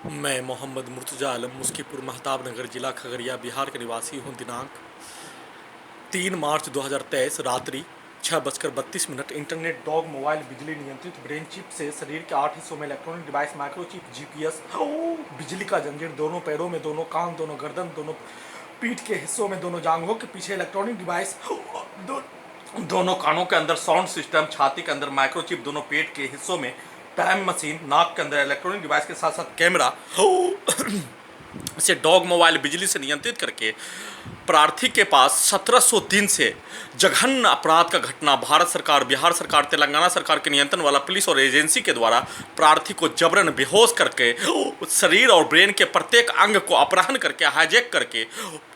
मैं मोहम्मद मुर्तज़ा आलम मुस्कीपुर महताब नगर जिला खगड़िया बिहार के निवासी हूँ। दिनांक 3 मार्च 2023 रात्रि 6:32 इंटरनेट डॉग मोबाइल बिजली नियंत्रित ब्रेन चिप से शरीर के 8 हिस्सों में इलेक्ट्रॉनिक डिवाइस माइक्रोचिप जीपीएस बिजली का जंजीर दोनों पैरों में, दोनों कान, दोनों गर्दन, दोनों पीठ के हिस्सों में, दोनों जांघों के पीछे इलेक्ट्रॉनिक डिवाइस दोनों कानों के अंदर साउंड सिस्टम, छाती के अंदर माइक्रोचिप, दोनों पेट के हिस्सों में टाइम मशीन, नाक के अंदर इलेक्ट्रॉनिक डिवाइस के साथ साथ कैमरा से डॉग मोबाइल बिजली से नियंत्रित करके प्रार्थी के पास 1703 से जघन्य अपराध का घटना भारत सरकार, बिहार सरकार, तेलंगाना सरकार के नियंत्रण वाला पुलिस और एजेंसी के द्वारा प्रार्थी को जबरन बेहोश करके शरीर और ब्रेन के प्रत्येक अंग को अपहरण करके हाईजैक करके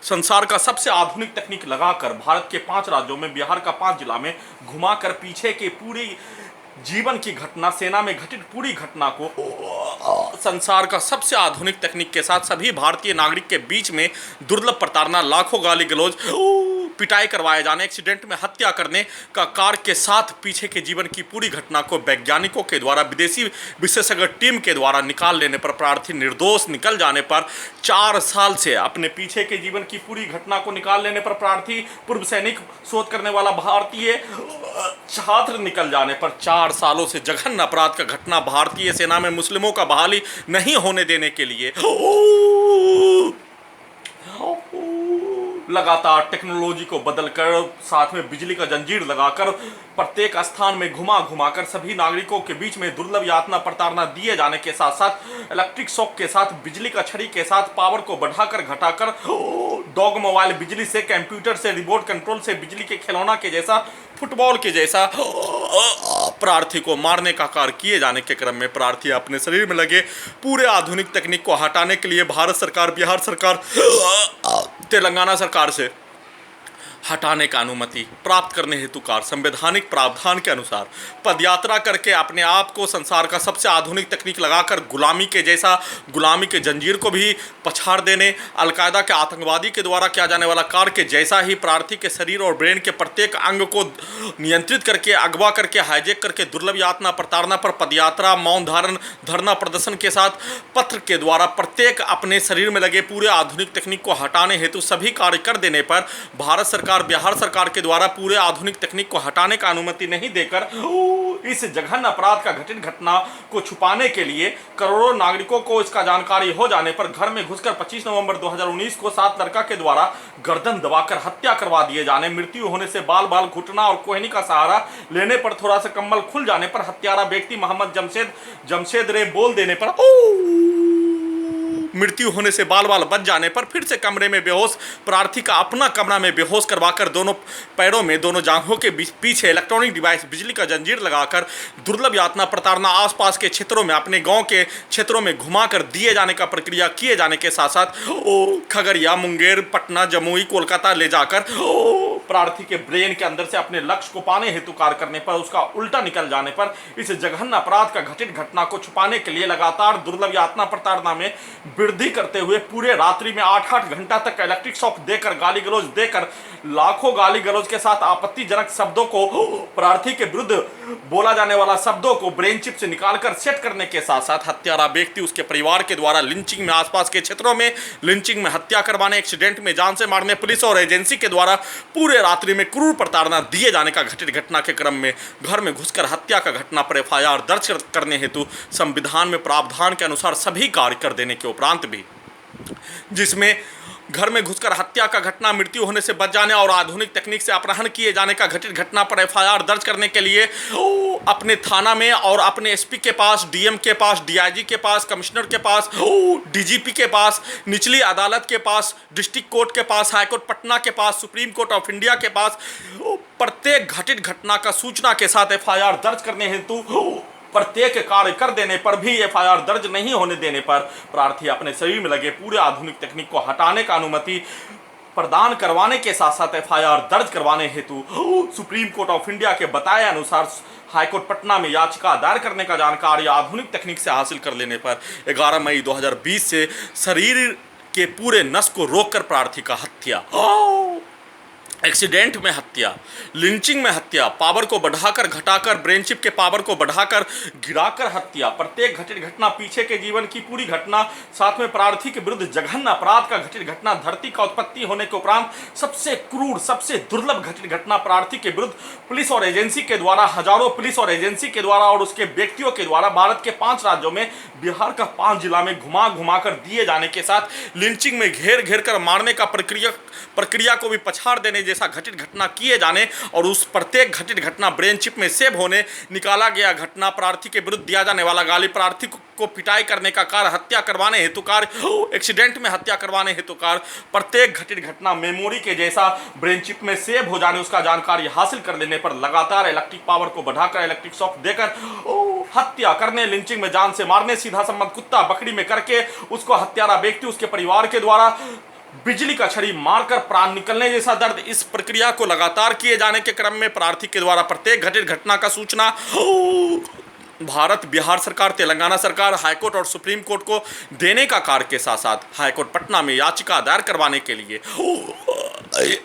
संसार का सबसे आधुनिक तकनीक लगाकर भारत के 5 राज्यों में, बिहार का 5 जिला में घुमाकर पीछे की पूरी जीवन की घटना, सेना में घटित पूरी घटना को संसार का सबसे आधुनिक तकनीक के साथ सभी भारतीय नागरिक के बीच में दुर्लभ प्रताड़ना, लाखों गाली गलौज, पिटाई करवाए जाने, एक्सीडेंट में हत्या करने का कार्य के साथ पीछे के जीवन की पूरी घटना को वैज्ञानिकों के द्वारा, विदेशी विशेषज्ञ टीम के द्वारा निकाल लेने पर प्रार्थी निर्दोष निकल जाने पर 4 साल से अपने पीछे के जीवन की पूरी घटना को निकाल लेने पर प्रार्थी पूर्व सैनिक, शोध करने वाला भारतीय छात्र निकल जाने पर 4 सालों से जघन्य अपराध का घटना भारतीय सेना में मुस्लिमों का बहाली नहीं होने देने के लिए लगातार टेक्नोलॉजी को बदलकर, साथ में बिजली का जंजीर लगाकर प्रत्येक स्थान में घुमा घुमाकर सभी नागरिकों के बीच में दुर्लभ यातना प्रताड़ना दिए जाने के साथ साथ इलेक्ट्रिक शॉक के साथ, बिजली का छड़ी के साथ पावर को बढ़ाकर घटाकर डॉग मोबाइल बिजली से, कंप्यूटर से, रिमोट कंट्रोल से, बिजली के खिलौना के जैसा, फुटबॉल के जैसा प्रार्थी को मारने का कार्य किए जाने के क्रम में प्रार्थी अपने शरीर में लगे पूरे आधुनिक तकनीक को हटाने के लिए भारत सरकार, बिहार सरकार, तेलंगाना सरकार से हटाने का अनुमति प्राप्त करने हेतु कार संवैधानिक प्रावधान के अनुसार पदयात्रा करके अपने आप को संसार का सबसे आधुनिक तकनीक लगाकर गुलामी के जैसा, गुलामी के जंजीर को भी पछाड़ देने, अलकायदा के आतंकवादी के द्वारा किया जाने वाला कार्य के जैसा ही प्रार्थी के शरीर और ब्रेन के प्रत्येक अंग को नियंत्रित करके, अगवा करके, हाईजैक करके दुर्लभ यातना प्रताड़ना पर पदयात्रा, मौन धारण, धरना प्रदर्शन के साथ पत्र के द्वारा प्रत्येक अपने शरीर में लगे पूरे आधुनिक तकनीक को हटाने हेतु सभी कार्य कर देने पर भारत सरकार, बिहार सरकार के द्वारा पूरे आधुनिक तकनीक को हटाने का अनुमति नहीं देकर इस जघन्य अपराध का घटित घटना को छुपाने के लिए करोड़ों नागरिकों को इसका जानकारी हो जाने पर घर में घुसकर 25 नवंबर 2019 को 7 लड़का के द्वारा गर्दन दबाकर हत्या करवा दिए जाने, मृत्यु होने से बाल बाल घुटना और कोहनी का सहारा लेने पर थोड़ा सा कंबल खुल जाने पर हत्यारा व्यक्ति मोहम्मद जमशेद रे बोल देने पर मृत्यु होने से बाल बाल बच जाने पर फिर से कमरे में बेहोश प्रार्थी का अपना कमरा में बेहोश करवाकर दोनों पैरों में, दोनों जांघों के पीछे इलेक्ट्रॉनिक डिवाइस, बिजली का जंजीर लगाकर दुर्लभ यातना प्रताड़ना आसपास के क्षेत्रों में, अपने गांव के क्षेत्रों में घुमाकर दिए जाने का प्रक्रिया किए जाने के साथ साथ खगड़िया, मुंगेर, पटना, जमुई, कोलकाता ले जाकर प्रार्थी के ब्रेन के अंदर से अपने लक्ष्य को पाने हेतु कार्य करने पर उसका उल्टा निकल जाने पर इस जघन्य अपराध का घटित घटना को छुपाने के लिए लगातार दुर्लभ यातना प्रताड़ना में वृद्धि करते हुए पूरे रात्रि में 8-8 घंटा तक इलेक्ट्रिक शॉक देकर, गाली गलौज देकर, लाखों गाली गलौज के साथ आपत्तिजनक शब्दों को, प्रार्थी के विरुद्ध बोला जाने वाला शब्दों को ब्रेन चिप से निकालकर सेट करने के साथ साथ हत्यारा व्यक्ति, उसके परिवार के द्वारा लिंचिंग में, आसपास के क्षेत्रों में लिंचिंग में, हत्या करवाने, एक्सीडेंट में जान से मारने, पुलिस और एजेंसी के द्वारा पूरे रात्रि में क्रूर प्रताड़ना दिए जाने का घटित घटना के क्रम में घर में घुसकर हत्या का घटना पर एफआईआर दर्ज करने हेतु संविधान में प्रावधान के अनुसार सभी कार्य कर देने के उपरांत भी, जिसमें घर में घुसकर हत्या का घटना, मृत्यु होने से बच जाने और आधुनिक तकनीक से अपहरण किए जाने का घटित घटना पर एफआईआर दर्ज करने के लिए अपने थाना में और अपने एसपी के पास, डीएम के पास, डीआईजी के पास, कमिश्नर के पास, डीजीपी के पास, निचली अदालत के पास, डिस्ट्रिक्ट कोर्ट के पास, हाईकोर्ट पटना के पास, सुप्रीम कोर्ट ऑफ इंडिया के पास प्रत्येक घटित घटना का सूचना के साथ एफआईआर दर्ज करने हेतु प्रत्येक कार्य कर देने पर भी एफआईआर दर्ज नहीं होने देने पर प्रार्थी अपने शरीर में लगे पूरे आधुनिक तकनीक को हटाने का अनुमति प्रदान करवाने के साथ साथ एफआईआर दर्ज करवाने हेतु सुप्रीम कोर्ट ऑफ इंडिया के बताए अनुसार हाईकोर्ट पटना में याचिका दायर करने का जानकारी आधुनिक तकनीक से हासिल कर लेने पर 11 मई 2020 से शरीर के पूरे नस को रोककर प्रार्थी का हत्या एक्सीडेंट में हत्या, लिंचिंग में हत्या, पावर को बढ़ाकर घटाकर, ब्रेन चिप के पावर को बढ़ाकर गिराकर हत्या, प्रत्येक घटित घटना पीछे के जीवन की पूरी घटना, साथ में प्रार्थी के विरुद्ध जघन्य अपराध का घटित घटना, धरती का उत्पत्ति होने के उपरांत सबसे क्रूर, सबसे दुर्लभ घटित घटना प्रार्थी के विरुद्ध पुलिस और एजेंसी के द्वारा, हजारों पुलिस और एजेंसी के द्वारा और उसके व्यक्तियों के द्वारा भारत के 5 राज्यों में, बिहार का 5 जिला में घुमा घुमा कर दिए जाने के साथ लिंचिंग में घेर घेर कर मारने का प्रक्रिया को भी पछाड़ देने जैसा घटित घटना किए जाने और उस प्रत्येक घटित घटना ब्रेन चिप में सेव होने निकाला गया घटना, प्रार्थी के विरुद्ध दिया जाने वाला गाली, प्रार्थी को पिटाई करने का कार्य, हत्या करवाने हेतु कार्य, एक्सीडेंट में हत्या करवाने हेतु कार्य, प्रत्येक घटित घटना मेमोरी के जैसा ब्रेन चिप में सेव हो जाने, उसका जानकारी हासिल कर लेने पर लगातार इलेक्ट्रिक पावर को बढ़ाकर, इलेक्ट्रिक शॉक देकर हत्या करने, लिंचिंग में जान से मारने, सीधा संबंध कुत्ता बकरी में करके उसको हत्यारा व्यक्ति उसके परिवार के द्वारा बिजली का छड़ी मारकर प्राण निकलने जैसा दर्द, इस प्रक्रिया को लगातार किए जाने के क्रम में प्रार्थी के द्वारा प्रत्येक घटित घटना का सूचना भारत, बिहार सरकार, तेलंगाना सरकार, हाईकोर्ट और सुप्रीम कोर्ट को देने का कार्य के साथ साथ हाईकोर्ट पटना में याचिका दायर करवाने के लिए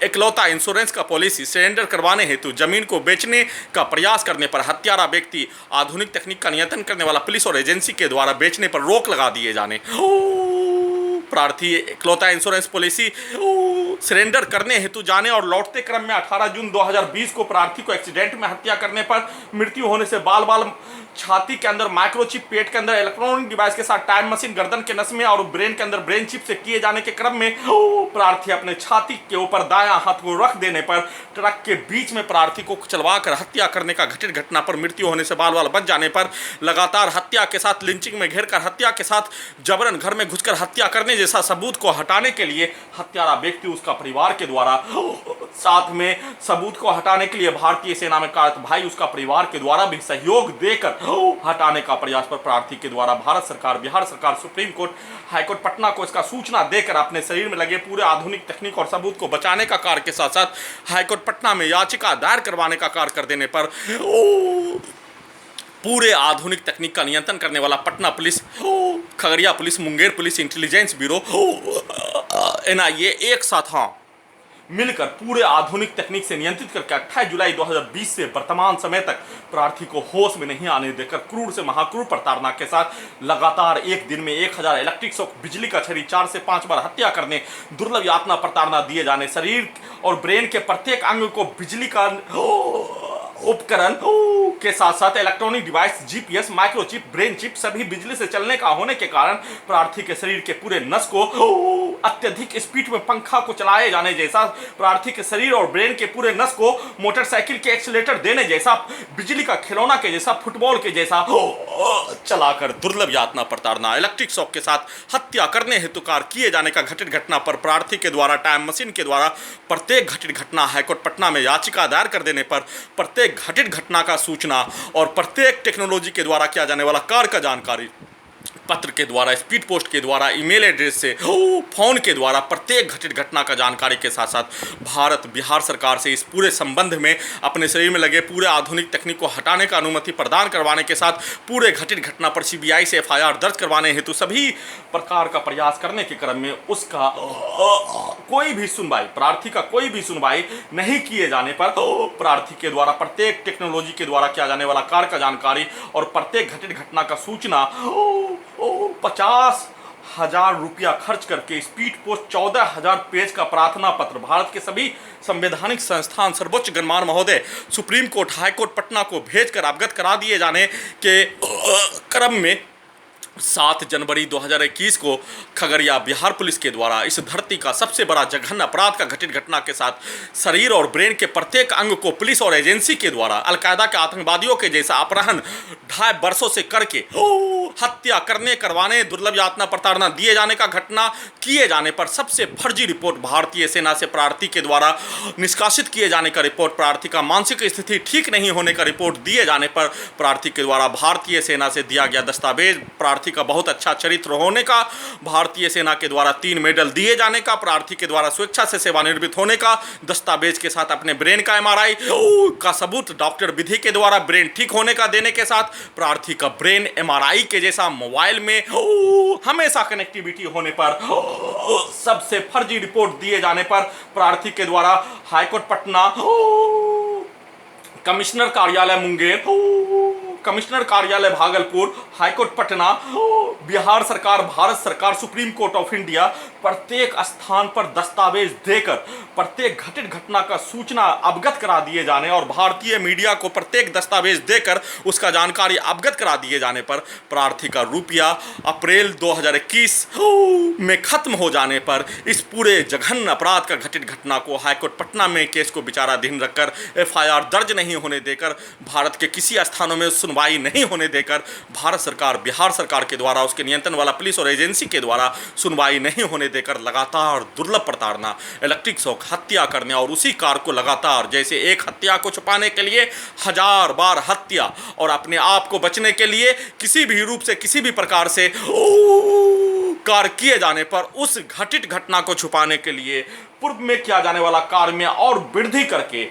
इकलौता इंश्योरेंस का पॉलिसी सरेंडर करवाने हेतु जमीन को बेचने का प्रयास करने पर हत्यारा व्यक्ति, आधुनिक तकनीक का नियंत्रण करने वाला पुलिस और एजेंसी के द्वारा बेचने पर रोक लगा दिए जाने, प्रार्थी इकलौता इंश्योरेंस पॉलिसी सरेंडर करने हेतु जाने और लौटते क्रम में 18 जून 2020 को प्रार्थी को एक्सीडेंट में हत्या करने पर मृत्यु होने से बाल बाल छाती के अंदर माइक्रोचिप, पेट के अंदर इलेक्ट्रॉनिक डिवाइस के साथ टाइम मशीन, गर्दन के नस में और ब्रेन के अंदर ब्रेन चिप से किए जाने के क्रम में प्रार्थी अपने छाती के ऊपर दायां हाथ को रख देने पर ट्रक के बीच में प्रार्थी को चलवा कर हत्या करने का घटित घटना पर मृत्यु होने से बाल बाल बच जाने पर लगातार हत्या के साथ लिंचिंग में घेर कर हत्या के साथ जबरन घर में घुसकर हत्या करने जैसा सबूत को हटाने के लिए हत्यारा व्यक्ति, उसका परिवार के द्वारा, साथ में सबूत को हटाने के लिए भारतीय सेना में कार्यरत भाई उसका परिवार के द्वारा भी सहयोग देकर हटाने का प्रयास पर प्रार्थी के द्वारा भारत सरकार, बिहार सरकार, सुप्रीम कोर्ट, हाईकोर्ट पटना को इसका सूचना देकर अपने शरीर में लगे पूरे आधुनिक तकनीक और सबूत को बचाने का कार्य के साथ साथ हाईकोर्ट पटना में याचिका दायर करवाने का कार्य कर देने पर पूरे आधुनिक तकनीक का नियंत्रण करने वाला Patna police, Khagaria police, Munger police, intelligence bureau, NIA एक साथ मिलकर पूरे आधुनिक तकनीक से नियंत्रित करके 28 जुलाई 2020 से वर्तमान समय तक प्रार्थी को होश में नहीं आने देकर क्रूर से महाक्रूर प्रताड़ना के साथ लगातार एक दिन में 1000 इलेक्ट्रिक शॉक, बिजली का छड़ी, 4 से 5 बार हत्या करने, दुर्लभ यातना प्रताड़ना दिए जाने, शरीर और ब्रेन के प्रत्येक अंग को बिजली का उपकरण के साथ साथ electronic device, GPS, microchip, brain chip सभी बिजली से चलने का होने के कारण प्रार्थी के शरीर के पूरे नस को अत्यधिक स्पीड में पंखा को चलाए जाने जैसा, प्रार्थी के शरीर और ब्रेन के पूरे नस को मोटरसाइकिल के एक्सीलेटर देने जैसा, बिजली का खिलौना के जैसा, फुटबॉल के जैसा चलाकर दुर्लभ यातना प्रताड़ना, इलेक्ट्रिक शॉक के साथ हत्या करने हेतु कार्य किए जाने का घटित घटना पर प्रार्थी के द्वारा टाइम मशीन के द्वारा प्रत्येक घटित घटना हाईकोर्ट पटना में याचिका दायर कर देने पर प्रत्येक घटित घटना का सूचना और प्रत्येक टेक्नोलॉजी के द्वारा किया जाने वाला कार्य का जानकारी पत्र के द्वारा, स्पीड पोस्ट के द्वारा, ईमेल एड्रेस से, फोन के द्वारा प्रत्येक घटित घटना का जानकारी के साथ साथ भारत, बिहार सरकार से इस पूरे संबंध में अपने शरीर में लगे पूरे आधुनिक तकनीक को हटाने का अनुमति प्रदान करवाने के साथ पूरे घटित घटना पर CBI से FIR दर्ज करवाने हेतु सभी प्रकार का प्रयास करने के क्रम में उसका कोई भी सुनवाई, प्रार्थी का कोई भी सुनवाई नहीं किए जाने पर प्रार्थी के द्वारा प्रत्येक टेक्नोलॉजी के द्वारा किया जाने वाला कार्य का जानकारी और प्रत्येक घटित घटना का सूचना 50,000 रुपया खर्च करके स्पीड पोस्ट 14,000 पेज का प्रार्थना पत्र भारत के सभी संवैधानिक संस्थान, सर्वोच्च गणमान्य महोदय, सुप्रीम कोर्ट, हाईकोर्ट पटना को भेजकर अवगत करा दिए जाने के क्रम में 7 जनवरी 2021 को खगड़िया बिहार पुलिस के द्वारा इस धरती का सबसे बड़ा जघन्य अपराध का घटित घटना के साथ शरीर और ब्रेन के प्रत्येक अंग को पुलिस और एजेंसी के द्वारा अलकायदा के आतंकवादियों के जैसा अपहरण 2.5 वर्षों से करके हत्या करने, करवाने, दुर्लभ यातना प्रताड़ना दिए जाने का घटना किए जाने पर सबसे फर्जी रिपोर्ट भारतीय सेना से प्रार्थी के द्वारा निष्कासित किए जाने का रिपोर्ट, प्रार्थी का मानसिक स्थिति ठीक नहीं होने का रिपोर्ट दिए जाने पर प्रार्थी के द्वारा भारतीय सेना से दिया गया दस्तावेज, प्रार्थी का बहुत अच्छा चरित्र होने का, भारतीय सेना के द्वारा 3 मेडल दिए जाने का, प्रार्थी के द्वारा स्वेच्छा से सेवानिवृत्त होने का दस्तावेज के साथ अपने ब्रेन का MRI का सबूत डॉक्टर विधि के द्वारा ब्रेन ठीक होने का देने के साथ प्रार्थी का ब्रेन MRI के जैसा मोबाइल में हमेशा कनेक्टिविटी होने पर सबसे फर्जी रिपोर्ट दिए जाने पर प्रार्थी के द्वारा हाईकोर्ट पटना, कमिश्नर कार्यालय मुंगेर, कमिश्नर कार्यालय भागलपुर, हाईकोर्ट पटना, बिहार सरकार, भारत सरकार, सुप्रीम कोर्ट ऑफ इंडिया, प्रत्येक स्थान पर दस्तावेज देकर प्रत्येक घटित घटना का सूचना अवगत करा दिए जाने और भारतीय मीडिया को प्रत्येक दस्तावेज देकर उसका जानकारी अवगत करा दिए जाने पर प्रार्थी का रुपया अप्रैल 2021 में खत्म हो जाने पर इस पूरे जघन्य अपराध का घटित घटना को हाईकोर्ट पटना में केस को विचाराधीन रखकर एफआईआर दर्ज नहीं होने देकर, भारत के किसी स्थानों में सुनवाई नहीं होने देकर, भारत सरकार, बिहार सरकार के द्वारा, उसके नियंत्रण वाला पुलिस और एजेंसी के द्वारा सुनवाई नहीं होने देकर लगातार दुर्लभ प्रताड़ना, इलेक्ट्रिक शॉक, हत्या करने और उसी कार को लगातार जैसे एक हत्या को छुपाने के लिए 1000 बार हत्या और अपने आप को बचने के लिए किसी भी रूप से, किसी भी प्रकार से कार्य किए जाने पर उस घटित घटना को छुपाने के लिए पूर्व में किया जाने वाला कार्य में और वृद्धि करके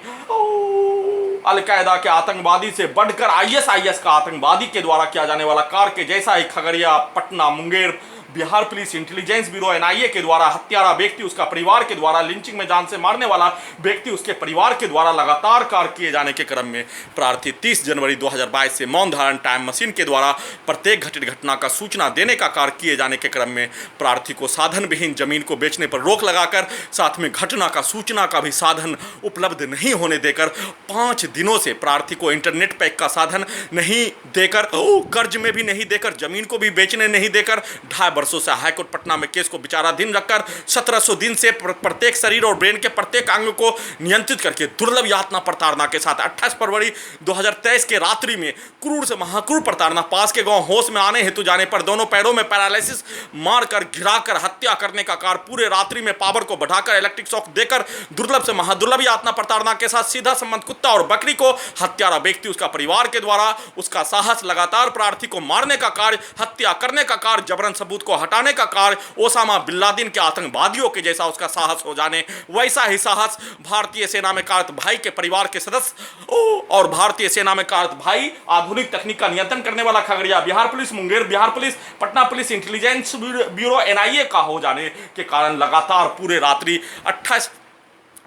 अलकायदा के आतंकवादी से बढ़कर आईएसआईएस का आतंकवादी के द्वारा किया जाने वाला कार्य के जैसा ही Khagaria, Patna, Munger, Bihar police intelligence bureau NIA के द्वारा हत्यारा व्यक्ति, उसका परिवार के द्वारा, लिंचिंग में जान से मारने वाला व्यक्ति, उसके परिवार के द्वारा लगातार कार्य किए जाने के क्रम में प्रार्थी 30 जनवरी 2022 से मौन धारण टाइम मशीन के द्वारा प्रत्येक घटित घटना का सूचना देने का कार्य किए जाने के क्रम में प्रार्थी को साधन विहीन जमीन को बेचने पर रोक लगाकर साथ में घटना का सूचना का भी साधन उपलब्ध नहीं होने देकर 5 दिनों से प्रार्थी को इंटरनेट पैक का साधन नहीं देकर, कर्ज में भी नहीं देकर, जमीन को भी बेचने नहीं देकर 2.5 वर्षों से हाईकोर्ट पटना में केस को विचाराधीन रखकर 1700 दिन से प्रत्येक शरीर और ब्रेन के प्रत्येक अंग को नियंत्रित करके दुर्लभ यातना प्रताड़ना के साथ 28 फरवरी 2023 के रात्रि में क्रूर से महाक्रूर प्रताड़ना, पास के गांव होश में आने हेतु जाने पर दोनों पैरों में पैरालिसिस मारकर घिराकर हत्या करने का कार्य, पूरे रात्रि में पावर को बढ़ाकर इलेक्ट्रिक शॉक देकर दुर्लभ से महादुर्लभ यातना प्रताड़ना के साथ सीधा संबंध कुत्ता और बकरी को हत्यारा व्यक्ति, उसका परिवार के द्वारा उसका साहस, लगातार प्रार्थी को मारने का कार्य, हत्या करने का कार्य, जबरन सबूत को हटाने का कार्य, ओसामा बिन लादेन के आतंकवादियों के जैसा उसका साहस हो जाने वैसा ही साहस भारतीय सेना में कार्यरत भाई के परिवार के सदस्य और भारतीय सेना में कार्यरत भाई, आधुनिक तकनीक का नियंत्रण करने वाला Khagaria, Bihar police Munger, Bihar police Patna, police intelligence bureau NIA का हो जाने के कारण लगातार पूरे रात्रि 28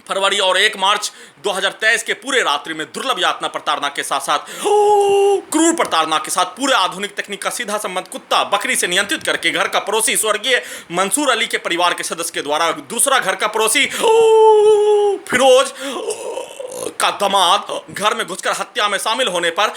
फरवरी और 1 मार्च 2023 के पूरे रात्रि में दुर्लभ यातना प्रताड़ना के साथ साथ क्रूर प्रताड़ना के साथ पूरे आधुनिक तकनीक का सीधा संबंध कुत्ता बकरी से नियंत्रित करके घर का पड़ोसी स्वर्गीय मंसूर अली के परिवार के सदस्य के द्वारा दूसरा घर का पड़ोसी फिरोज का दामाद घर में घुसकर हत्या में शामिल होने पर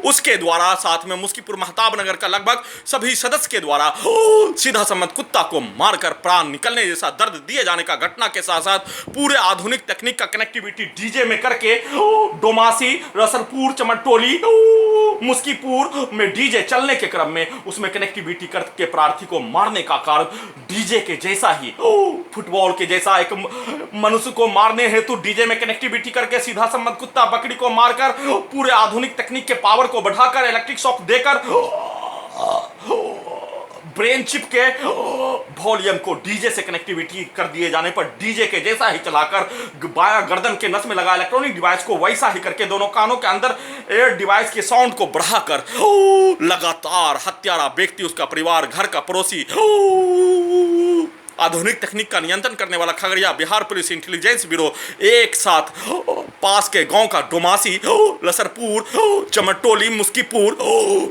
उसके द्वारा साथ में मुस्कीपुर महताब नगर का लगभग सभी सदस्य के द्वारा सीधा संबंध कुत्ता को मारकर प्राण निकलने जैसा दर्द दिए जाने का घटना के साथ साथ पूरे आधुनिक तकनीक का कनेक्टिविटी डीजे में करके डोमासी, रसलपुर, चमटोली, मुस्कीपुर में डीजे चलने के क्रम में उसमें कनेक्टिविटी करके प्रार्थी को मारने का कार्य डीजे के जैसा ही, फुटबॉल के जैसा एक मनुष्य को मारने हेतु डीजे में कनेक्टिविटी करके सीधा संबंध कुत्ता बकरी को मारकर पूरे आधुनिक तकनीक के पावर को बढ़ाकर इलेक्ट्रिक शॉक देकर ब्रेन चिप के वॉल्यूम को डीजे से कनेक्टिविटी कर दिए जाने पर डीजे के जैसा ही चलाकर बाया गर्दन के नस में लगा इलेक्ट्रॉनिक डिवाइस को वैसा ही करके दोनों कानों के अंदर एयर डिवाइस के साउंड को बढ़ाकर लगातार हत्यारा व्यक्ति, उसका परिवार, घर का पड़ोसी, आधुनिक तकनीक का नियंत्रण करने वाला Khagaria, Bihar police intelligence bureau एक साथ पास के गांव का डोमासी, लसरपुर, चमटोली, मुस्कीपुर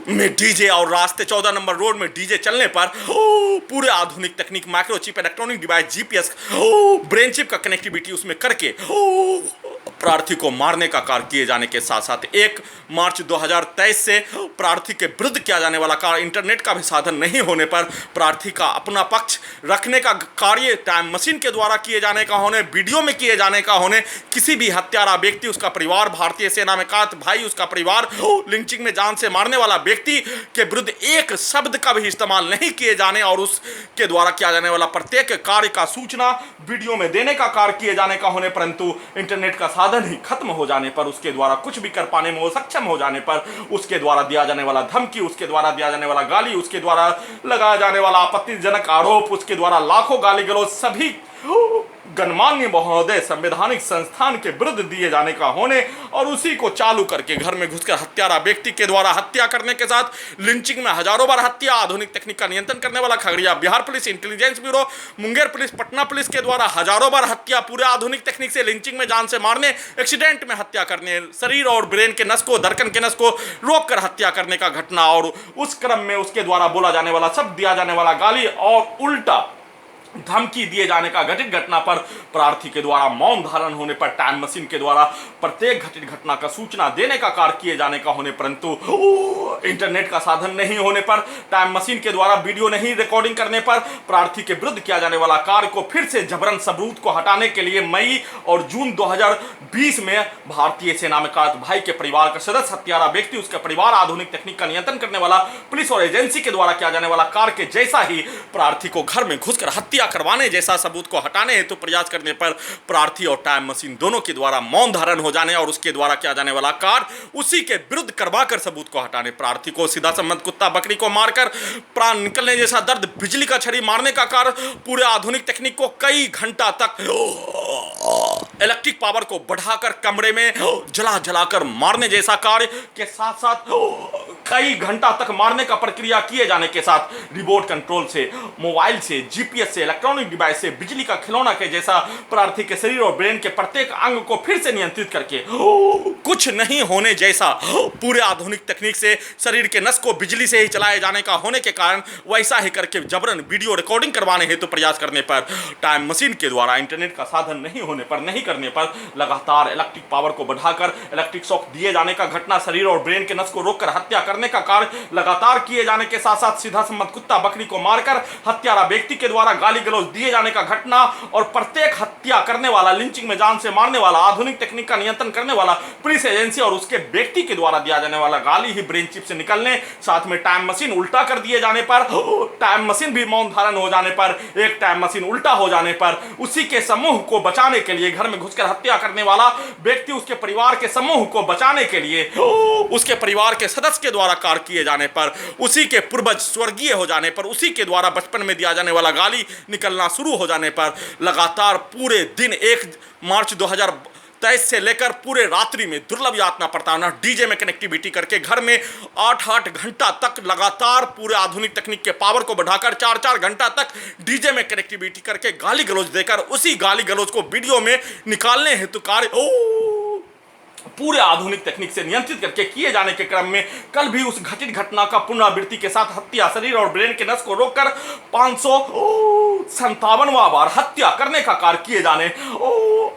में डीजे और रास्ते 14 नंबर रोड में डीजे चलने पर पूरे आधुनिक तकनीक microchip, electronic device, GPS, brain chip का कनेक्टिविटी उसमें करके प्रार्थी को मारने का कार्य किए जाने के साथ साथ 1 मार्च 2023 से प्रार्थी के विरुद्ध किया जाने वाला कार्य, इंटरनेट का भी साधन नहीं होने पर प्रार्थी का अपना पक्ष रखने का कार्य टाइम मशीन के द्वारा किए जाने का होने, वीडियो में किए जाने का होने, किसी भी हत्यारा व्यक्ति, उसका परिवार, भारतीय सेना में कार्यरत भाई, उसका परिवार, लिंचिंग में जान से मारने वाला व्यक्ति के विरुद्ध एक शब्द का भी इस्तेमाल नहीं किए जाने और उसके द्वारा किया जाने वाला प्रत्येक कार्य का सूचना वीडियो में देने का कार्य किए जाने का होने, परंतु इंटरनेट का साधन ही खत्म हो जाने पर, उसके द्वारा कुछ भी कर पाने में वो सक्षम हो जाने पर, उसके द्वारा दिया जाने वाला धमकी, उसके द्वारा दिया जाने वाला गाली, उसके द्वारा लगाया जाने वाला आपत्तिजनक आरोप, उसके द्वारा लाखों गाली गलौज सभी गणमान्य महोदय संवैधानिक संस्थान के विरुद्ध दिए जाने का होने और उसी को चालू करके घर में घुसकर हत्यारा व्यक्ति के द्वारा हत्या करने के साथ लिंचिंग में हजारों बार हत्या, आधुनिक तकनीक का नियंत्रण करने वाला Khagaria Bihar police, intelligence bureau, Munger police, Patna police के द्वारा हजारों बार हत्या, पूरे आधुनिक तकनीक से लिंचिंग में जान से मारने, एक्सीडेंट में हत्या करने, शरीर और ब्रेन के नस को, धड़कन के नस को रोककर हत्या करने का घटना और उस क्रम में उसके द्वारा बोला जाने वाला शब्द, दिया जाने वाला गाली और उल्टा धमकी दिए जाने का घटित घटना पर प्रार्थी के द्वारा मौन धारण होने पर टाइम मशीन के द्वारा प्रत्येक घटित घटना का सूचना देने का कार्य किए जाने का होने, परंतु इंटरनेट का साधन नहीं होने पर, टाइम मशीन के द्वारा वीडियो नहीं रिकॉर्डिंग करने पर प्रार्थी के विरुद्ध किया जाने वाला कार्य को फिर से जबरन सबूत को हटाने के लिए मई और जून 2020 में भारतीय सेना में कार्यरत भाई के परिवार का सदस्य, हत्यारा व्यक्ति, उसका परिवार, आधुनिक तकनीक का नियंत्रण करने वाला पुलिस और एजेंसी के द्वारा किया जाने वाला कार्य के जैसा ही प्रार्थी को घर में घुसकर हत्या करवाने जैसा सबूत को हटाने हेतु प्रयास करने पर प्रार्थी और टाइम मशीन दोनों के द्वारा मौन धारण हो जाने और उसके द्वारा किया जाने वाला कार्य उसी के विरुद्ध करवाकर सबूत को हटाने, प्रार्थी को सीधा संबंध कुत्ता बकरी को मारकर प्राण निकलने जैसा दर्द, बिजली का छड़ी मारने का कार्य, पूरे आधुनिक तकनीक को कई घंटा तक इलेक्ट्रिक पावर को बढ़ाकर कमरे में जला जलाकर मारने जैसा कार्य के साथ साथ कई घंटा तक मारने का प्रक्रिया किए जाने के साथ रिमोट कंट्रोल से, मोबाइल से, जीपीएस से, इलेक्ट्रॉनिक डिवाइस से, बिजली का खिलौना के जैसा प्रार्थी के शरीर और ब्रेन के प्रत्येक अंग को फिर से नियंत्रित करके कुछ नहीं होने जैसा पूरे आधुनिक तकनीक से शरीर के नस को बिजली से ही चलाए जाने का होने के कारण वैसा ही करके जबरन वीडियो रिकॉर्डिंग करवाने हेतु प्रयास करने पर, टाइम मशीन के द्वारा इंटरनेट का साधन नहीं होने पर, नहीं करने पर लगातार इलेक्ट्रिक पावर को बढ़ाकर इलेक्ट्रिक शॉक दिए जाने का घटना, शरीर और ब्रेन के नस को रोककर हत्या करने का कार्य लगातार किए जाने के साथ साथ सीधा संबंध कुत्ता बकरी को मारकर हत्यारा व्यक्ति के द्वारा गाली गलौज दिए जाने का घटना और प्रत्येक हत्या करने वाला, लिंचिंग में जान से मारने वाला, आधुनिक तकनीक का नियंत्रण करने वाला पुलिस एजेंसी और उसके व्यक्ति के द्वारा दिया जाने वाला गाली ही ब्रेन चिप से निकलने, साथ में टाइम मशीन उल्टा कर दिए जाने पर, टाइम मशीन भी मौन धारण हो जाने पर, एक टाइम मशीन उल्टा हो जाने पर उसी के समूह को बचाने के लिए घर में घुसकर हत्या करने वाला व्यक्ति, उसके परिवार के समूह को बचाने के लिए उसके परिवार के सदस्य के द्वारा कार्य किए जाने पर, उसी के पूर्वज स्वर्गीय हो जाने पर, उसी के द्वारा बचपन में दिया जाने वाला गाली निकलना शुरू हो जाने पर लगातार पूरे दिन 1 मार्च 2023 से लेकर पूरे रात्रि में दुर्लभ यातना प्रताड़ना, डीजे में कनेक्टिविटी करके घर में 8-8 घंटा तक लगातार पूरे आधुनिक तकनीक के पावर को बढ़ाकर 4-4 घंटा तक डीजे में कनेक्टिविटी करके गाली गलौज देकर उसी गाली गलौज को वीडियो में निकालने हेतु कार्य पूरे आधुनिक तकनीक से नियंत्रित करके किए जाने के क्रम में कल भी उस घटित घटना का पुनरावृत्ति के साथ हत्या, शरीर और ब्रेन के नस को रोककर 557वां बार हत्या करने का कार्य किए जाने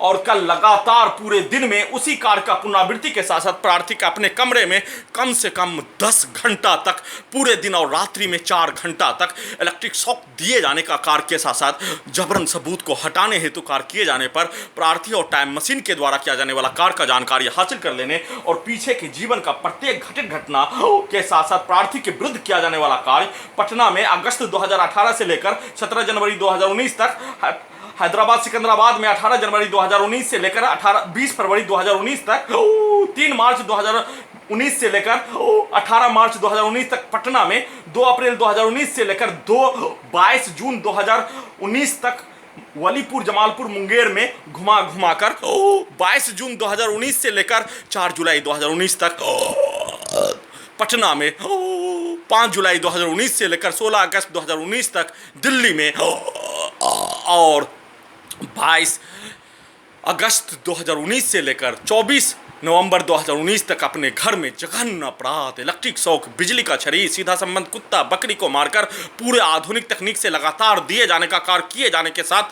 और कल लगातार पूरे दिन में उसी कार्य का पुनरावृत्ति के साथ साथ प्रार्थी का अपने कमरे में कम से कम 10 घंटा तक पूरे दिन और रात्रि में 4 घंटा तक इलेक्ट्रिक शॉक दिए जाने का कार्य के साथ साथ जबरन सबूत को हटाने हेतु कार्य किए जाने पर प्रार्थी और टाइम मशीन के द्वारा किया जाने वाला कार्य का जानकारी हासिल कर लेने और पीछे के जीवन का प्रत्येक घटित घटना के साथ साथ प्रार्थी के विरुद्ध किया जाने वाला कार्य पटना में अगस्त 2018 से लेकर 17 जनवरी 2019 तक, हैदराबाद सिकंदराबाद में 18 जनवरी 2019 से लेकर 20 फरवरी 2019 तक, 3 मार्च 2019 से लेकर 18 मार्च 2019 तक पटना में, 2 अप्रैल 2019 से लेकर 22 जून 2019 तक वलीपुर, जमालपुर, मुंगेर में घुमा घुमाकर 22 जून 2019 से लेकर 4 जुलाई 2019 तक पटना में, 5 जुलाई 2019 से लेकर 16 अगस्त 2019 तक दिल्ली में और 22 अगस्त 2019 से लेकर 24 नवंबर 2019 तक अपने घर में जघन्य अपराध, इलेक्ट्रिक शॉक, बिजली का छड़ी, सीधा संबंध कुत्ता बकरी को मारकर पूरे आधुनिक तकनीक से लगातार दिए जाने का कार्य किए जाने के साथ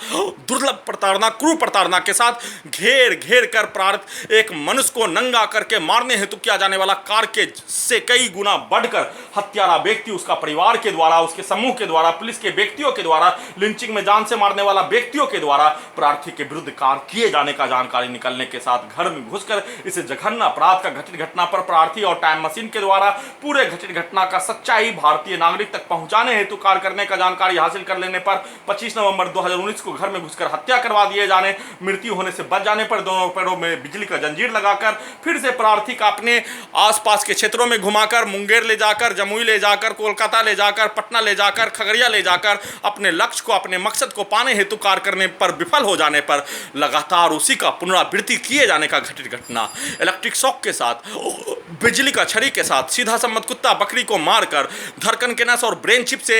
दुर्लभ प्रताड़ना, क्रूर प्रताड़ना के साथ घेर घेर कर प्रार्थ एक मनुष्य को नंगा करके मारने हेतु किया जाने वाला कार्य के से कई गुना बढ़कर हत्यारा व्यक्ति, उसका परिवार के द्वारा, उसके समूह के द्वारा, पुलिस के व्यक्तियों के द्वारा, लिंचिंग में जान से मारने वाला व्यक्तियों के द्वारा प्रार्थी के विरुद्ध कार्य किए जाने का जानकारी निकलने के साथ घर में घुसकर इस जघन्य अपराध का घटित घटना पर प्रार्थी और टाइम मशीन के द्वारा पूरे घटित घटना का सच्चाई भारतीय नागरिक तक पहुंचाने हेतु कार्य करने का जानकारी हासिल कर लेने पर 25 नवंबर 2019 को घर में घुसकर हत्या करवा दिए जाने, मृत्यु होने से बच जाने पर दोनों पैरों में बिजली का जंजीर लगाकर फिर से प्रार्थी का अपने आसपास के क्षेत्रों में घुमाकर मुंगेर ले जाकर, जमुई ले जाकर, कोलकाता ले जाकर, पटना ले जाकर, खगड़िया ले जाकर अपने लक्ष्य को, अपने मकसद को पाने हेतु कार्य करने पर विफल हो जाने पर लगातार उसी का पुनरावृत्ति किए जाने का घटित घटना। इलेक्ट्रिक शॉक के साथ, बिजली का छड़ी के साथ सीधा सम्मत कुत्ता बकरी को मारकर धड़कन के नस और ब्रेन चिप से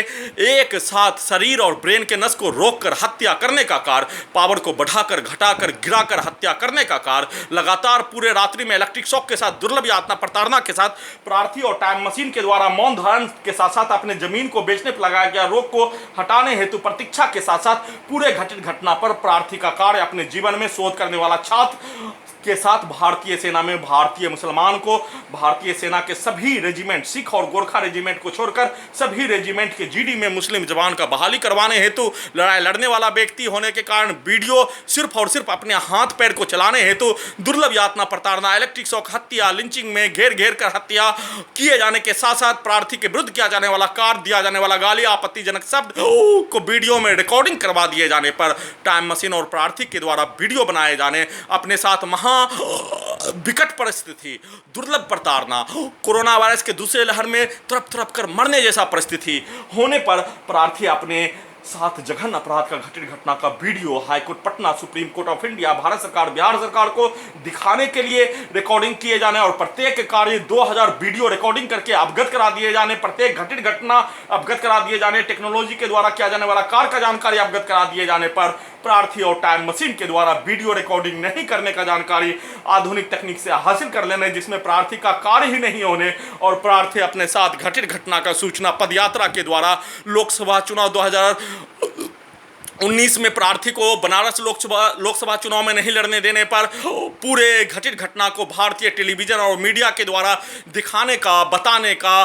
एक साथ शरीर और ब्रेन के नस को रोककर हत्या करने का कार्य, पावर को बढ़ाकर घटाकर गिराकर हत्या करने का कार्य, लगातार पूरे रात्रि में इलेक्ट्रिक शॉक के साथ दुर्लभ यातना प्रताड़ना के साथ प्रार्थी और टाइम मशीन के द्वारा मौन धारण के साथ साथ अपने जमीन को बेचने पर लगाया गया रोक को हटाने हेतु प्रतीक्षा के साथ साथ पूरे घटित घटना पर प्रार्थी का कार्य अपने जीवन में शोध करने वाला छात्र के साथ भारतीय सेना में भारतीय मुसलमान को, भारतीय सेना के सभी रेजिमेंट, सिख और गोरखा रेजिमेंट को छोड़कर सभी रेजिमेंट के जीडी में मुस्लिम जवान का बहाली करवाने हेतु लड़ाई लड़ने वाला व्यक्ति होने के कारण वीडियो सिर्फ और सिर्फ अपने हाथ पैर को चलाने हेतु दुर्लभ यातना प्रताड़ना, इलेक्ट्रिक शॉक हत्या, लिंचिंग में घेर घेर कर हत्या किए जाने के साथ साथ प्रार्थी के विरुद्ध किया जाने वाला कार्य, दिया जाने वाला गाली, आपत्तिजनक शब्द को वीडियो में रिकॉर्डिंग करवा दिए जाने पर टाइम मशीन और प्रार्थी के द्वारा वीडियो बनाए जाने, अपने साथ विकट परिस्थिति, दुर्लभ प्रताड़ना, कोरोना वायरस के दूसरे लहर में तड़प तड़प कर मरने जैसा परिस्थिति होने पर प्रार्थी अपने साथ जघन्य अपराध का घटित घटना का video high court Patna, supreme court of India, Bharat सरकार, बिहार सरकार को दिखाने के लिए रिकॉर्डिंग किए जाने और प्रत्येक कार्य 2000 वीडियो रिकॉर्डिंग करके अवगत करा दिए जाने, प्रत्येक घटित घटना अवगत करा दिए जाने, टेक्नोलॉजी के द्वारा किया जाने वाला कार्य का जानकारी अवगत करा दिए जाने पर प्रार्थी और टाइम मशीन के द्वारा वीडियो रिकॉर्डिंग नहीं करने का जानकारी आधुनिक तकनीक से हासिल कर लेने, जिसमें प्रार्थी का कार्य ही नहीं होने और प्रार्थी अपने साथ घटित घटना का सूचना पदयात्रा के द्वारा लोकसभा चुनाव 2019 में प्रार्थी को बनारस लोकसभा चुनाव में नहीं लड़ने देने पर पूरे घटित घटना को भारतीय टेलीविजन और मीडिया के द्वारा दिखाने का, बताने का,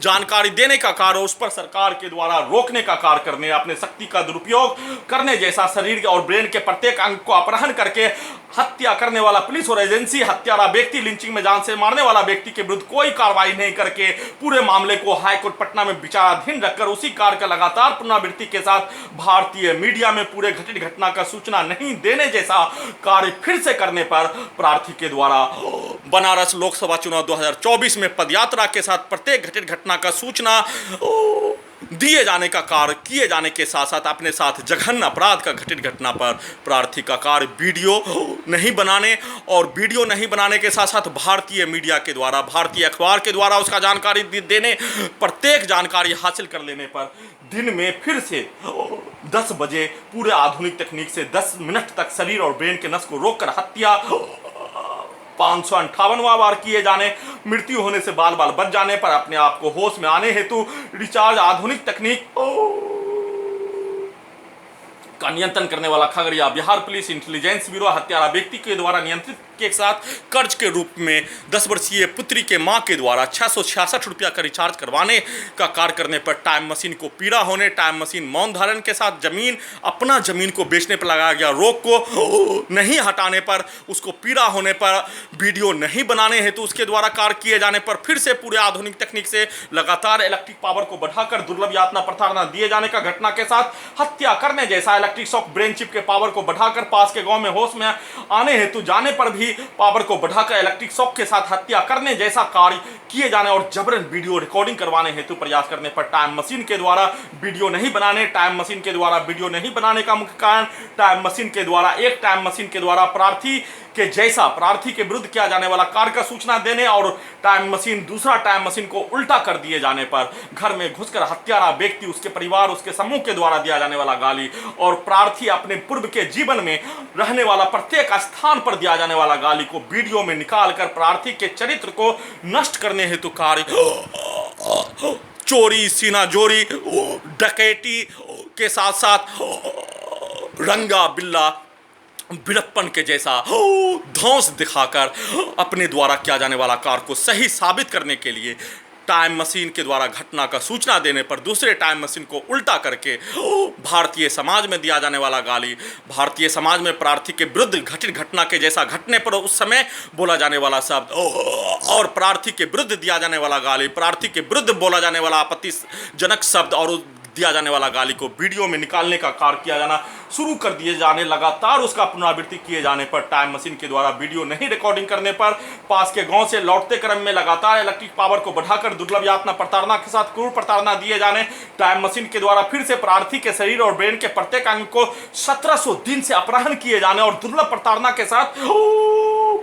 जानकारी देने का कार्य, उस पर सरकार के द्वारा रोकने का कार्य करने, अपने शक्ति का दुरुपयोग करने जैसा, शरीर और ब्रेन के प्रत्येक अंग को अपहरण करके हत्या करने वाला पुलिस और एजेंसी, हत्यारा व्यक्ति, लिंचिंग में जान से मारने वाला व्यक्ति के विरुद्ध कोई कार्रवाई नहीं करके पूरे मामले को हाईकोर्ट पटना में विचाराधीन रखकर उसी कार्य का लगातार पुनरावृत्ति के साथ भारतीय मीडिया में पूरे घटित घटना का सूचना नहीं देने जैसा कार्य फिर से करने पर प्रार्थी के द्वारा बनारस लोकसभा चुनाव 2024 में पदयात्रा के साथ प्रत्येक घटित घटना का सूचना दिए जाने का कार्य किए जाने के साथ साथ अपने साथ जघन्य अपराध का घटित घटना पर प्रार्थी का कार्य वीडियो नहीं बनाने और वीडियो नहीं बनाने के साथ साथ भारतीय मीडिया के द्वारा, भारतीय अखबार के द्वारा उसका जानकारी देने, प्रत्येक जानकारी हासिल कर लेने पर दिन में फिर से 10 बजे पूरे आधुनिक तकनीक से 10 मिनट तक शरीर और ब्रेन के नस को रोककर हत्या 558वां बार किए जाने, मृत्यु होने से बाल बाल बच जाने पर अपने आप को होश में आने हेतु रिचार्ज आधुनिक तकनीक का नियंत्रण करने वाला Khagaria Bihar police intelligence bureau हत्यारा व्यक्ति के द्वारा नियंत्रित के साथ कर्ज के रूप में 10 वर्षीय पुत्री के मां के द्वारा 666 रुपया का रिचार्ज करवाने का कार्य करने पर टाइम मशीन को पीड़ा होने, टाइम मशीन मौन धारण के साथ अपना जमीन को बेचने पर लगाया गया रोक को नहीं हटाने पर, उसको पीड़ा होने पर वीडियो नहीं बनाने हेतु उसके द्वारा कार्य किए जाने पर फिर से पूरे आधुनिक तकनीक से लगातार इलेक्ट्रिक पावर को बढ़ाकर दुर्लभ यातना प्रताड़ना दिए जाने का घटना के साथ हत्या करने जैसा, इलेक्ट्रिक शॉक ब्रेन चिप के पावर को बढ़ाकर पास के गांव में होश में आने हेतु जाने पर भी पावर को बढ़ाकर इलेक्ट्रिक शॉक के साथ हत्या करने जैसा कार्य किए जाने और जबरन वीडियो रिकॉर्डिंग करवाने हेतु प्रयास करने पर टाइम मशीन के द्वारा वीडियो नहीं बनाने, टाइम मशीन के द्वारा वीडियो नहीं बनाने का मुख्य कारण टाइम मशीन के द्वारा प्रार्थी के जैसा प्रार्थी के विरुद्ध किया जाने वाला कार्य का सूचना देने और दूसरा टाइम मशीन को उल्टा कर दिए जाने पर घर में घुसकर हत्यारा व्यक्ति, उसके परिवार, उसके समूह के द्वारा दिया जाने वाला गाली और प्रार्थी अपने पूर्व के जीवन में रहने वाला प्रत्येक स्थान पर दिया जाने वाला गाली को वीडियो में निकाल कर प्रार्थी के चरित्र को नष्ट करने हेतु कार्य, चोरी, सीनाजोरी, डकैती के साथ साथ रंगा बिल्ला बिड़प्पन के जैसा धौंस दिखाकर अपने द्वारा किया जाने वाला कार्य को सही साबित करने के लिए टाइम मशीन के द्वारा घटना का सूचना देने पर दूसरे टाइम मशीन को उल्टा करके भारतीय समाज में दिया जाने वाला गाली, भारतीय समाज में प्रार्थी के विरुद्ध घटित घटना के जैसा घटने पर उस समय बोला जाने वाला शब्द और प्रार्थी के विरुद्ध दिया जाने वाला गाली, प्रार्थी के विरुद्ध बोला जाने वाला आपत्तिजनक शब्द और दिया जाने वाला गाली को वीडियो में निकालने का कार्य किया जाना शुरू कर दिए जाने, लगातार उसका पुनरावृत्ति किए जाने पर टाइम मशीन के द्वारा वीडियो नहीं रिकॉर्डिंग करने पर पास के गांव से लौटते क्रम में लगातार इलेक्ट्रिक पावर को बढ़ाकर दुर्लभ यातना प्रताड़ना के साथ क्रूर प्रताड़ना दिए जाने, टाइम मशीन के द्वारा फिर से प्रार्थी के शरीर और ब्रेन के प्रत्येक अंग को 1700 दिन से अपहरण किए जाने और दुर्लभ प्रताड़ना के साथ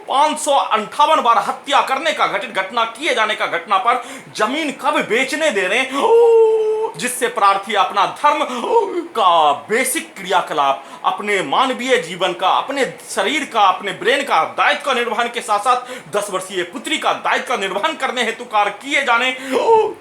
558 बार हत्या करने का घटित घटना किए जाने का घटना पर जमीन कब बेचने दे रहे जिससे प्रार्थी अपना धर्म का बेसिक क्रियाकलाप, अपने मानवीय जीवन का, अपने शरीर का, अपने ब्रेन का दायित्व का निर्वहन के साथ साथ 10 वर्षीय पुत्री का दायित्व का निर्वहन करने हेतु कार्य किए जाने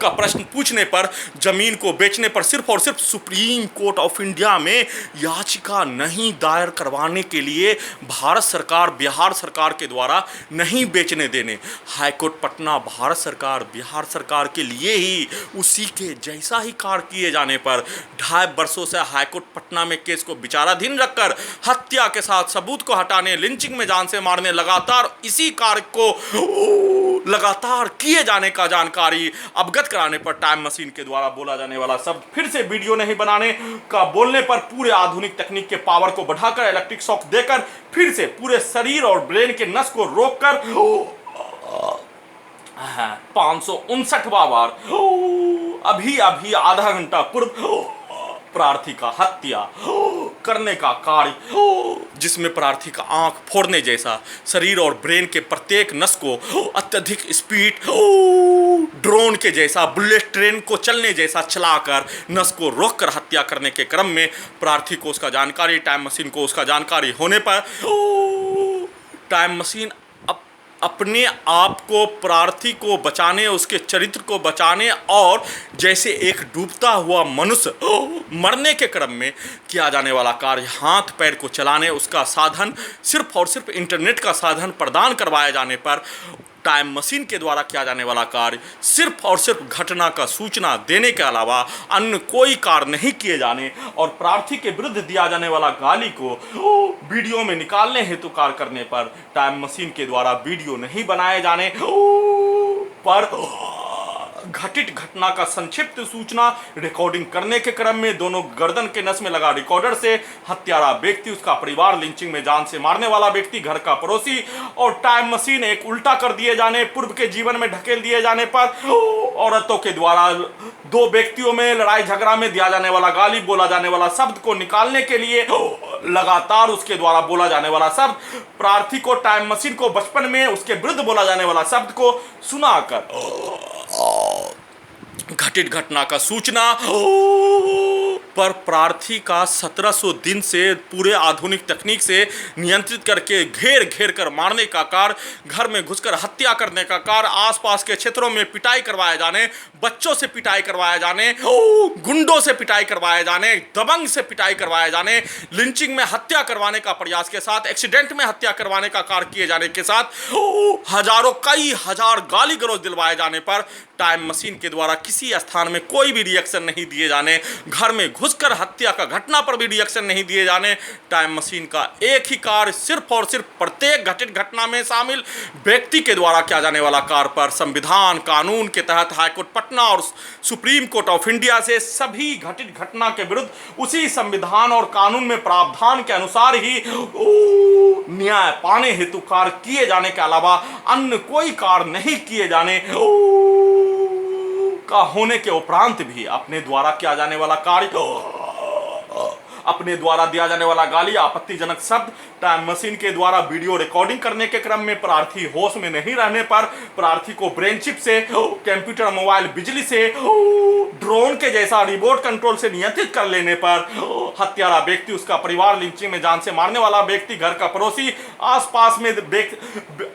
का प्रश्न पूछने पर जमीन को बेचने पर सिर्फ और सिर्फ सुप्रीम कोर्ट ऑफ इंडिया में याचिका नहीं दायर करवाने के लिए भारत सरकार, बिहार सरकार के द्वारा नहीं बेचने देने, हाईकोर्ट पटना भारत सरकार, बिहार सरकार के लिए ही उसी के जैसा ही कार्य किए जाने पर 2.5 वर्षों से हाईकोर्ट पटना में केस को विचाराधीन रखकर हत्या के साथ सबूत को हटाने, लिंचिंग में जान से मारने, लगातार इसी कार्य को लगातार किए जाने का जानकारी अवगत कराने पर टाइम मशीन के द्वारा बोला जाने वाला शब्द फिर से वीडियो नहीं बनाने का बोलने पर पूरे आधुनिक तकनीक के पावर को बढ़ाकर इलेक्ट्रिक शॉक देकर फिर से पूरे शरीर और ब्रेन के नस को रोककर 559वां बार अभी अभी आधा घंटा पूर्व प्रार्थी का हत्या करने का कार्य, जिसमें प्रार्थी का आंख फोड़ने जैसा, शरीर और ब्रेन के प्रत्येक नस को अत्यधिक स्पीड ड्रोन के जैसा, बुलेट ट्रेन को चलने जैसा चलाकर नस को रोककर हत्या करने के क्रम में प्रार्थी को उसका जानकारी, टाइम मशीन को उसका जानकारी होने पर टाइम मशीन अपने आप को, प्रार्थी को बचाने, उसके चरित्र को बचाने और जैसे एक डूबता हुआ मनुष्य मरने के क्रम में किया जाने वाला कार्य, हाथ पैर को चलाने, उसका साधन सिर्फ और सिर्फ इंटरनेट का साधन प्रदान करवाए जाने पर टाइम मशीन के द्वारा किया जाने वाला कार्य सिर्फ और सिर्फ घटना का सूचना देने के अलावा अन्य कोई कार्य नहीं किए जाने और प्रार्थी के विरुद्ध दिया जाने वाला गाली को वीडियो में निकालने हेतु कार्य करने पर टाइम मशीन के द्वारा वीडियो नहीं बनाए जाने पर घटित घटना का संक्षिप्त सूचना रिकॉर्डिंग करने के क्रम में दोनों गर्दन के नस में लगा रिकॉर्डर से हत्यारा व्यक्ति, उसका परिवार, लिंचिंग में जान से मारने वाला व्यक्ति, घर का पड़ोसी और टाइम मशीन एक उल्टा कर दिए जाने, पूर्व के जीवन में ढकेल दिए जाने पर औरतों के द्वारा दो व्यक्तियों में लड़ाई झगड़ा में दिया जाने वाला गाली, बोला जाने वाला शब्द को निकालने के लिए लगातार उसके द्वारा बोला जाने वाला शब्द, प्रार्थी को टाइम मशीन को बचपन में उसके विरुद्ध बोला जाने वाला शब्द को सुनाकर घटित घटना का सूचना पर प्रार्थी का 1700 दिन से पूरे आधुनिक तकनीक से नियंत्रित करके घेर घेर कर मारने का कार्य, घर में घुसकर हत्या करने का कार्य, आसपास के क्षेत्रों में पिटाई करवाए जाने, बच्चों से पिटाई करवाए जाने, गुंडों से पिटाई करवाए जाने, दबंग से पिटाई करवाए जाने, लिंचिंग में हत्या करवाने का प्रयास के साथ, एक्सीडेंट में हत्या करवाने का कार्य किए जाने के साथ हजारों कई हजार गाली गलौज दिलवाए जाने पर टाइम मशीन के द्वारा किसी स्थान में कोई भी रिएक्शन नहीं दिए जाने, घर में घुसकर हत्या का घटना पर भी रिएक्शन नहीं दिए जाने, टाइम मशीन का एक ही कार्य सिर्फ और सिर्फ प्रत्येक घटित घटना में शामिल व्यक्ति के द्वारा किया जाने वाला कार्य पर संविधान कानून के तहत हाईकोर्ट पटना और सुप्रीम कोर्ट ऑफ इंडिया से सभी घटित घटना के विरुद्ध उसी संविधान और कानून में प्रावधान के अनुसार ही न्याय पाने हेतु कार्य किए जाने के अलावा अन्य कोई कार्य नहीं किए जाने का होने के उपरांत भी अपने द्वारा किया जाने वाला कार्य, अपने द्वारा दिया जाने वाला गाली, आपत्तिजनक शब्द, टाइम मशीन के द्वारा वीडियो रिकॉर्डिंग करने के क्रम में प्रार्थी होश में नहीं रहने पर प्रार्थी को ब्रेन चिप से, कंप्यूटर, मोबाइल, बिजली से, ड्रोन के जैसा रिमोट कंट्रोल से नियंत्रित कर लेने पर हत्यारा व्यक्ति, उसका परिवार, लिंचिंग में जान से मारने वाला व्यक्ति, घर का पड़ोसी,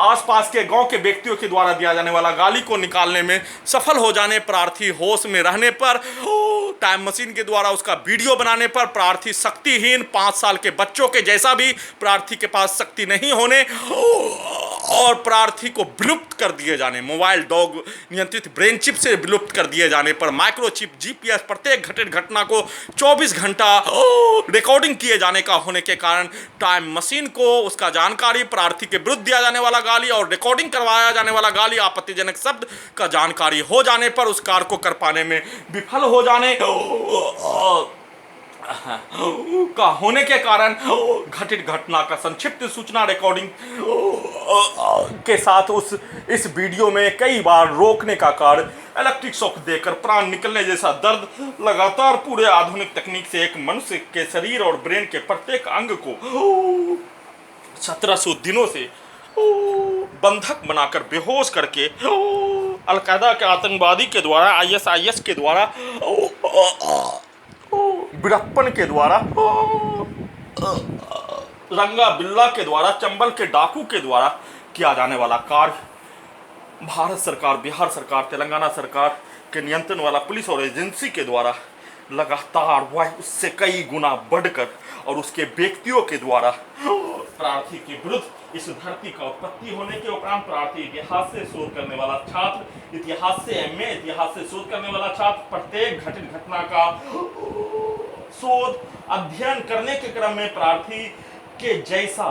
आसपास के गांव के व्यक्तियों के द्वारा दिया जाने वाला गाली को निकालने में सफल हो जाने, प्रार्थी होश में रहने पर टाइम मशीन के द्वारा उसका वीडियो बनाने पर प्रार्थी शक्तिहीन 5 साल के बच्चों के जैसा भी प्रार्थी के पास शक्ति नहीं होने और प्रार्थी को विलुप्त कर दिए जाने, मोबाइल डॉग नियंत्रित ब्रेन चिप से विलुप्त कर दिए जाने पर, माइक्रोचिप जीपीएस प्रत्येक घटित घटना को 24 घंटा रिकॉर्डिंग किए जाने का होने के कारण टाइम मशीन को उसका जानकारी, प्रार्थी के विरुद्ध दिया जाने वाला गाली और रिकॉर्डिंग करवाया जाने वाला गाली, आपत्तिजनक शब्द का जानकारी हो जाने पर उस कार्य को कर पाने में विफल हो जाने का होने के कारण घटित घटना का संक्षिप्त सूचना रिकॉर्डिंग के साथ इस वीडियो में कई बार रोकने का कार्य, इलेक्ट्रिक शॉक देकर प्राण निकलने जैसा दर्द, लगातार पूरे आधुनिक तकनीक से एक मनुष्य के शरीर और ब्रेन के प्रत्येक अंग को 1700 दिनों से बंधक बनाकर बेहोश करके अलकायदा के आतंकवादी के द्वारा, आईएसआईएस के द्वारा, वीरप्पन के द्वारा, रंगा बिल्ला के द्वारा, चंबल के डाकू के द्वारा किया जाने वाला कार्य भारत सरकार, बिहार सरकार, तेलंगाना सरकार के नियंत्रण वाला पुलिस और एजेंसी के द्वारा लगातार वह उससे कई गुना बढ़कर और उसके व्यक्तियों के द्वारा प्रार्थी के विरुद्ध इस धरती का उत्पत्ति होने के उपरांत प्रार्थी इतिहास से शोध करने वाला छात्र, इतिहास से एमए, इतिहास से शोध करने वाला छात्र प्रत्येक घटित घटना का शोध अध्ययन करने के क्रम में प्रार्थी के जैसा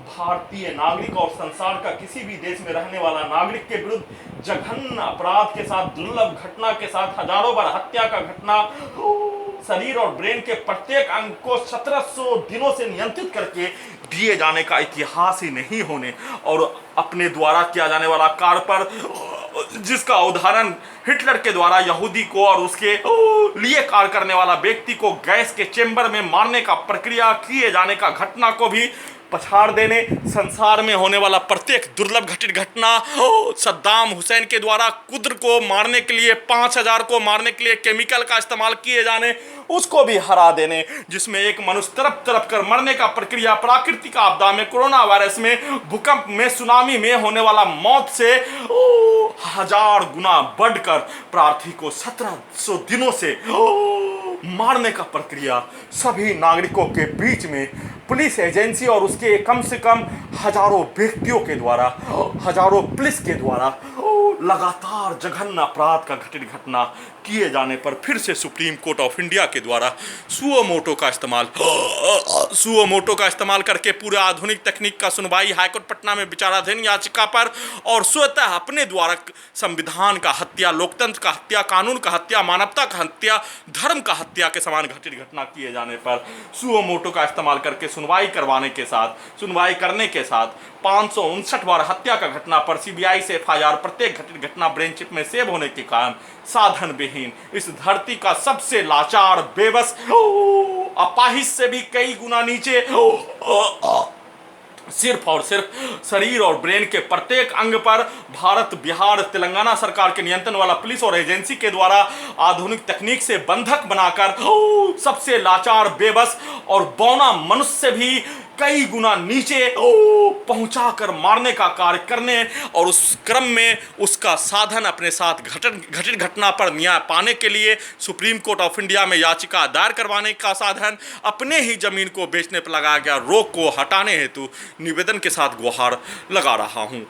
भारतीय नागरिक और संसार का किसी भी देश में रहने वाला नागरिक के विरुद्ध जघन्य अपराध के साथ, दुर्लभ घटना के साथ, हजारों बार हत्या का घटना, शरीर और ब्रेन के प्रत्येक अंग को 1700 दिनों से नियंत्रित करके दिए जाने का इतिहास ही नहीं होने और अपने द्वारा किया जाने वाला कार्य पर, जिसका उदाहरण हिटलर के द्वारा यहूदी को और उसके लिए कार्य करने वाला व्यक्ति को गैस के चेंबर में मारने का प्रक्रिया किए जाने का घटना को भी पछाड़ देने, संसार में होने वाला प्रत्येक दुर्लभ घटित घटना, सद्दाम हुसैन के द्वारा कुद्र को मारने के लिए, 5000 को मारने के लिए केमिकल का इस्तेमाल किए जाने, उसको भी हरा देने, जिसमें एक मनुष्य तड़प तड़प कर मरने का प्रक्रिया, प्राकृतिक आपदा में, कोरोना वायरस में, भूकंप में, सुनामी में होने वाला मौत से 1000 गुना बढ़कर प्रार्थी को 1700 दिनों से मारने का प्रक्रिया सभी नागरिकों के बीच में पुलिस एजेंसी और उसके कम से कम हजारों व्यक्तियों के द्वारा, हजारों पुलिस के द्वारा लगातार जघन्य अपराध का घटित घटना किए जाने पर फिर से सुप्रीम कोर्ट ऑफ इंडिया के द्वारा सुओ मोटो का इस्तेमाल करके पूरे आधुनिक तकनीक का सुनवाई हाईकोर्ट पटना में विचाराधीन याचिका पर और स्वतः अपने द्वारा संविधान का हत्या, लोकतंत्र का हत्या, कानून का हत्या, मानवता का हत्या, धर्म का हत्या के समान घटित घटना किए जाने पर सुओ मोटो का इस्तेमाल करके सुनवाई करने के साथ 559 बार हत्या का घटना पर सीबीआई से एफआईआर, प्रत्येक घटित घटना ब्रेन चिप में सेव होने के कारण साधन विहीन इस धरती का सबसे लाचार, बेबस, अपाहिज से भी कई गुना नीचे सिर्फ और सिर्फ शरीर और ब्रेन के प्रत्येक अंग पर भारत, बिहार, तेलंगाना सरकार के नियंत्रण वाला पुलिस और एजेंसी के द्वारा आधुनिक तकनीक से बंधक बनाकर सबसे लाचार, बेबस और बौना मनुष्य से भी कई गुना नीचे पहुंचाकर मारने का कार्य करने और उस क्रम में उसका साधन अपने साथ घटित घटना पर न्याय पाने के लिए सुप्रीम कोर्ट ऑफ इंडिया में याचिका दायर करवाने का साधन अपने ही जमीन को बेचने पर लगाया गया रोक को हटाने हेतु निवेदन के साथ गुहार लगा रहा हूं।